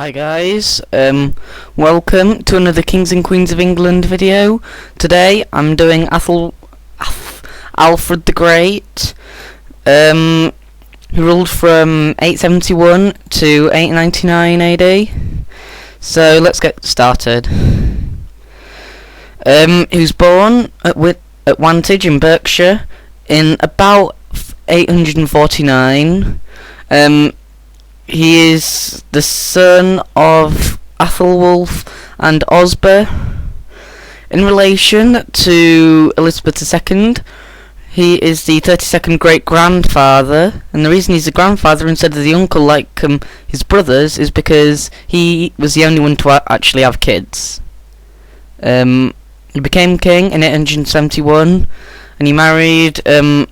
Hi guys, welcome to another Kings and Queens of England video. Today I'm doing Alfred the Great, who ruled from 871 to 899 AD. So let's get started. He was born at Wantage in Berkshire in about 849. He is the son of Athelwulf and Osber. In relation to Elizabeth II, he is the 32nd great-grandfather, and the reason he's a grandfather instead of the uncle like his brothers is because he was the only one to actually have kids. He became king in 871, and he married a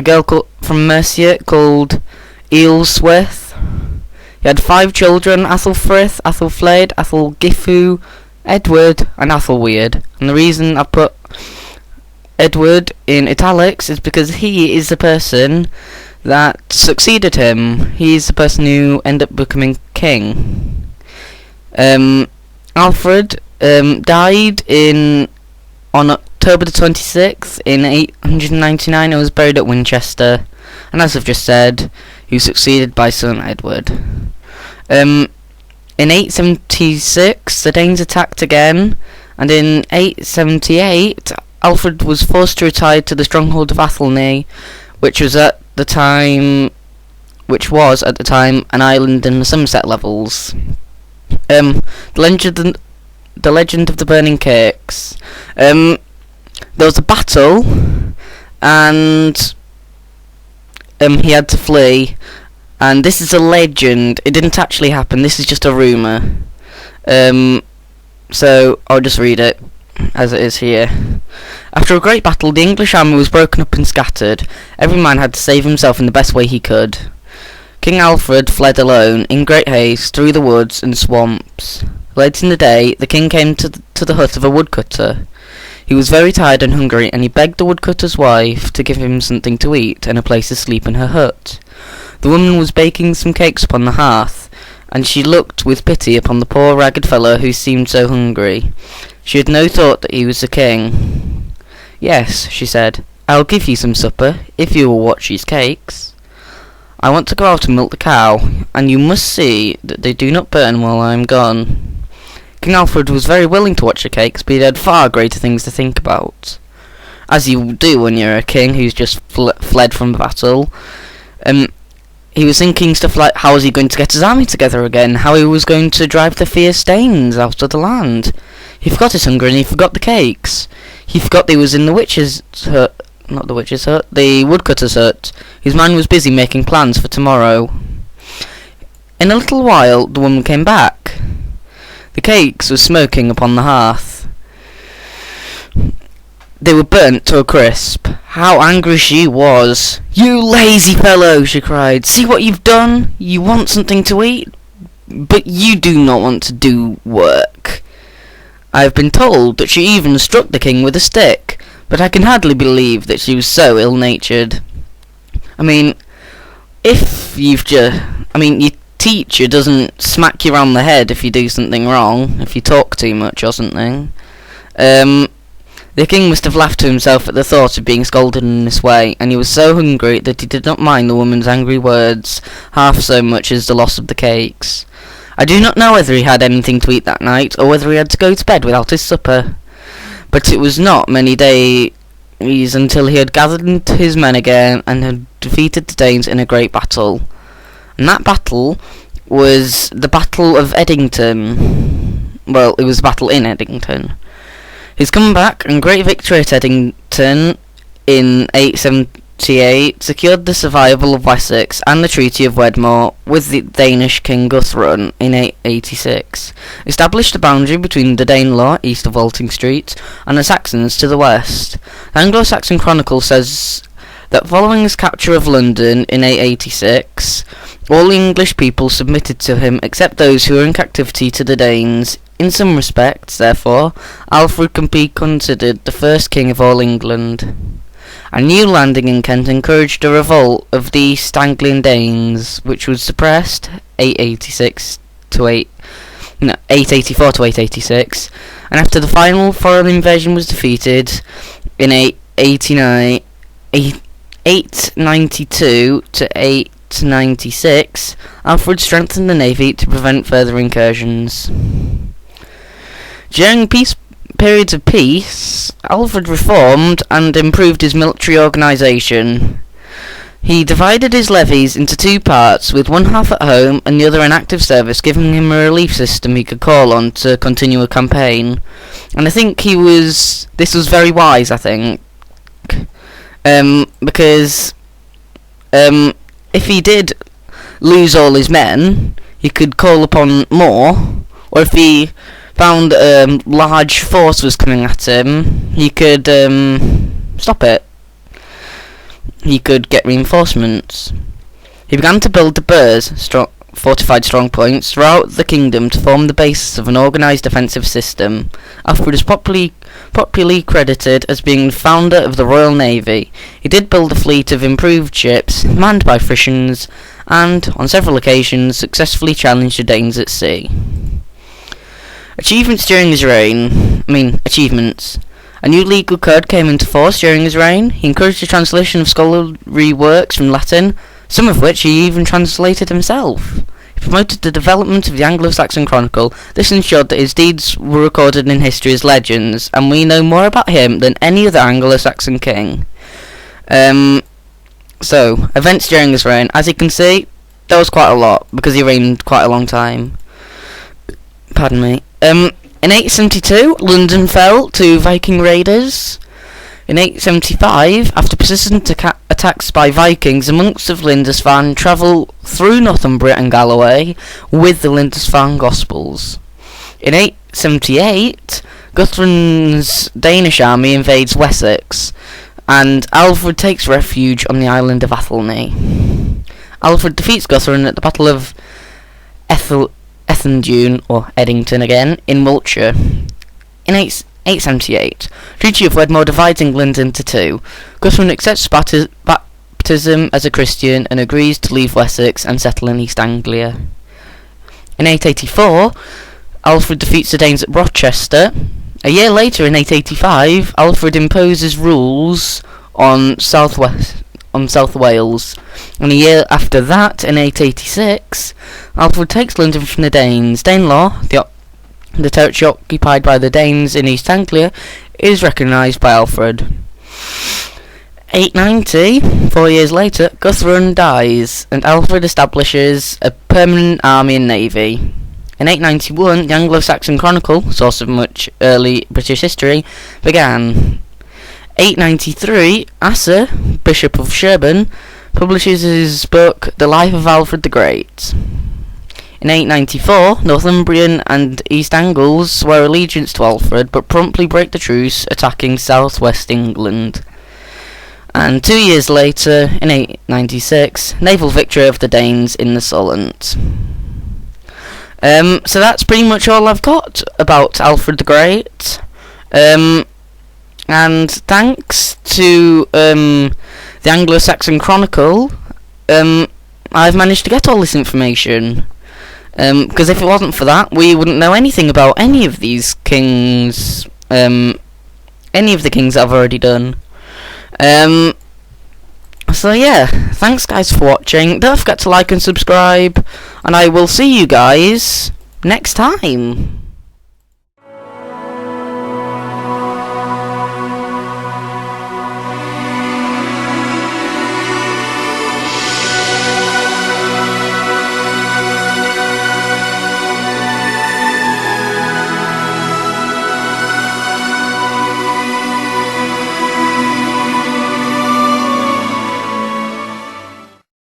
girl from Mercia called Ealhswith. He had 5 children: Athelfrith, Athelflaed, Athelgifu, Edward, and Athelweird. And the reason I put Edward in italics is because he is the person that succeeded him. He's the person who ended up becoming king. Alfred died on October the 26th in 899 and was buried at Winchester. And as I've just said, he was succeeded by son Edward. In 876, the Danes attacked again, and in 878, Alfred was forced to retire to the stronghold of Athelney, which was at the time an island in the Somerset Levels. The legend of the burning cakes. There was a battle, and he had to flee. And this is a legend. It didn't actually happen. This is just a rumour. So I'll just read it as it is here. After a great battle, the English army was broken up and scattered. Every man had to save himself in the best way he could. King Alfred fled alone, in great haste, through the woods and swamps. Late in the day, the king came to the hut of a woodcutter. He was very tired and hungry, and he begged the woodcutter's wife to give him something to eat and a place to sleep in her hut. The woman was baking some cakes upon the hearth, and she looked with pity upon the poor ragged fellow who seemed so hungry. She had no thought that he was the king. "Yes," she said, "I'll give you some supper, if you will watch these cakes. I want to go out and milk the cow, and you must see that they do not burn while I am gone." King Alfred was very willing to watch the cakes, but he had far greater things to think about. As you do when you're a king who's just fled from battle. He was thinking stuff like how was he going to get his army together again, how he was going to drive the fierce Danes out of the land. He forgot his hunger and he forgot the cakes. He forgot he was in the witch's hut, not the witch's hut, the woodcutter's hut. His mind was busy making plans for tomorrow. In a little while the woman came back. The cakes were smoking upon the hearth. They were burnt to a crisp. How angry she was. "You lazy fellow," she cried. "See what you've done? You want something to eat, but you do not want to do work." I have been told that she even struck the king with a stick, but I can hardly believe that she was so ill-natured. Your teacher doesn't smack you round the head if you do something wrong, if you talk too much or something. The king must have laughed to himself at the thought of being scolded in this way, and he was so hungry that he did not mind the woman's angry words half so much as the loss of the cakes. I do not know whether he had anything to eat that night, or whether he had to go to bed without his supper. But it was not many days until he had gathered his men again and had defeated the Danes in a great battle. And that battle was the Battle of Edington. Well, it was a battle in Edington. His comeback and great victory at Edington in 878 secured the survival of Wessex and the Treaty of Wedmore with the Danish King Guthrun in 886, established a boundary between the Danelaw east of Walting Street and the Saxons to the west. The Anglo-Saxon Chronicle says that following his capture of London in 886, all the English people submitted to him except those who were in captivity to the Danes. In some respects, therefore, Alfred can be considered the first king of all England. A new landing in Kent encouraged a revolt of the East Anglian Danes, which was suppressed 886 to 884 to 886, and after the final foreign invasion was defeated in 892 to 896, Alfred strengthened the navy to prevent further incursions. During periods of peace, Alfred reformed and improved his military organisation. He divided his levies into two parts, with one half at home and the other in active service, giving him a relief system he could call on to continue a campaign. And I think this was very wise, I think. Because if he did lose all his men, he could call upon more, or if he found a large force was coming at him, he could stop it. He could get reinforcements. He began to build the burhs, fortified strong points, throughout the kingdom to form the basis of an organised defensive system. Alfred is popularly credited as being the founder of the Royal Navy. He did build a fleet of improved ships, manned by Frisians, and, on several occasions, successfully challenged the Danes at sea. Achievements during his reign. A new legal code came into force during his reign. He encouraged the translation of scholarly works from Latin, some of which he even translated himself. He promoted the development of the Anglo-Saxon Chronicle. This ensured that his deeds were recorded in history as legends, and we know more about him than any other Anglo-Saxon king. So, events during his reign. As you can see, there was quite a lot, because he reigned quite a long time. Pardon me. In 872, London fell to Viking raiders. In 875, after persistent attacks by Vikings, the monks of Lindisfarne travelled through Northumbria and Galloway with the Lindisfarne Gospels. In 878, Guthrun's Danish army invades Wessex, and Alfred takes refuge on the island of Athelney. Alfred defeats Guthrun at the Battle of Ethandune, or Eddington again, in Wiltshire. In 878, Treaty of Wedmore divides England into two. Guthrun accepts baptism as a Christian and agrees to leave Wessex and settle in East Anglia. In 884, Alfred defeats the Danes at Rochester. A year later, in 885, Alfred imposes rules on South Wales, and a year after that, in 886, Alfred takes London from the Danes. Danelaw, the territory occupied by the Danes in East Anglia, is recognised by Alfred. 890, 4 years later, Guthrun dies, and Alfred establishes a permanent army and navy. In 891, the Anglo-Saxon Chronicle, source of much early British history, began. 893, Asser, Bishop of Sherborne, publishes his book The Life of Alfred the Great. In 894, Northumbrian and East Angles swear allegiance to Alfred, but promptly break the truce, attacking southwest England. And 2 years later, in 896, naval victory of the Danes in the Solent. So that's pretty much all I've got about Alfred the Great. And thanks to the Anglo-Saxon Chronicle, I've managed to get all this information. Because if it wasn't for that, we wouldn't know anything about any of these kings, any of the kings that I've already done. So yeah, thanks guys for watching. Don't forget to like and subscribe, and I will see you guys next time.